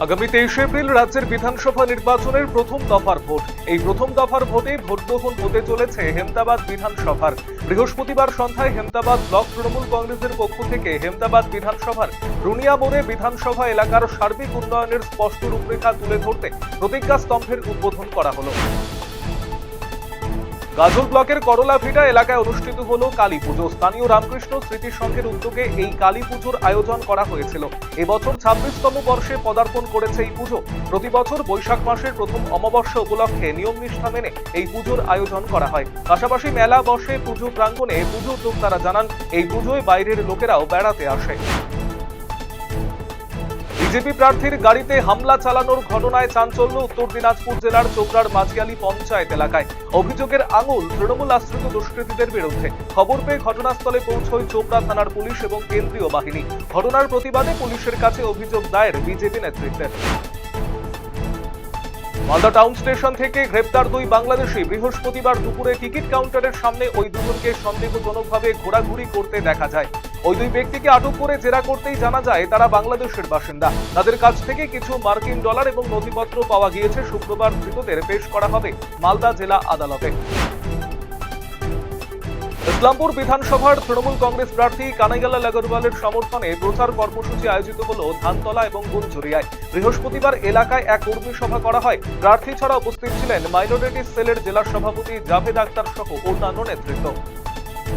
আগামী 23 এপ্রিল রাজ্যের বিধানসভা নির্বাচনের প্রথম দফার ভোট। এই প্রথম দফার ভোটে ভোট গ্রহণ হতে চলেছে হেমতাবাদ বিধানসভার। বৃহস্পতিবার সন্ধ্যায় হেমতাবাদ ব্লক তৃণমূল কংগ্রেসের পক্ষ থেকে হেমতাবাদ বিধানসভার রুনিয়া মোড়ে বিধানসভা এলাকার সার্বিক উন্নয়নের স্পষ্ট রূপরেখা তুলে ধরতে প্রতিজ্ঞা স্তম্ভের উদ্বোধন করা হলো। গাজল ব্লকের করলাভিটা এলাকায় অনুষ্ঠিত হলো কালী পুজো। স্থানীয় রামকৃষ্ণ স্মৃতি সংঘের উদ্যোগে এই কালী পুজোর আয়োজন করা হয়েছিল। এবছর 26তম বর্ষে পদার্পণ করেছে এই পুজো। প্রতি বছর বৈশাখ মাসের প্রথম অমাবস্যা উপলক্ষে নিয়ম নিষ্ঠা মেনে এই পুজোর আয়োজন করা হয়। পাশাপাশি মেলা বসে পুজো প্রাঙ্গণে। পুজো উদ্যোক্তারা জানান, এই পুজোয় বাইরের লোকেরাও বেড়াতে আসে। বিজেপি প্রার্থীর গাড়িতে হামলা চালানোর ঘটনায় চাঞ্চল্য উত্তর দিনাজপুর জেলার চোপড়ার মাঝিয়ালি পঞ্চায়েত এলাকায়। অভিযোগের আঙুল তৃণমূল আশ্রিত দুষ্কৃতীদের বিরুদ্ধে। খবর পেয়ে ঘটনাস্থলে পৌঁছয় চোপড়া থানার পুলিশ এবং কেন্দ্রীয় বাহিনী। ঘটনার প্রতিবাদে পুলিশের কাছে অভিযোগ দায়ের বিজেপি নেতৃত্বের। মালদা টাউন স্টেশন থেকে গ্রেপ্তার দুই বাংলাদেশি। বৃহস্পতিবার দুপুরে টিকিট কাউন্টারের সামনে ওই দুজনকে সন্দেহজনকভাবে ঘোরাঘুরি করতে দেখা যায়। ওই দুই ব্যক্তিকে আটক করে জেরা করতেই জানা যায় তারা বাংলাদেশের বাসিন্দা। তাদের কাছ থেকে কিছু মার্কিন ডলার এবং নথিপত্র পাওয়া গিয়েছে। শুক্রবার ধৃতদের পেশ করা হবে মালদা জেলা আদালতে। ইসলামপুর বিধানসভার তৃণমূল কংগ্রেস প্রার্থী কানাইলাল আগরওয়ালের সমর্থনে প্রচার কর্মসূচি আয়োজিত হল ধানতলা এবং গুলজরিয়ায়। বৃহস্পতিবার এলাকায় এক কর্মী সভা করা হয়। প্রার্থী ছাড়া উপস্থিত ছিলেন মাইনরিটি সেলের জেলা সভাপতি জাভেদ আক্তার সহ অন্যান্য নেতৃত্ব।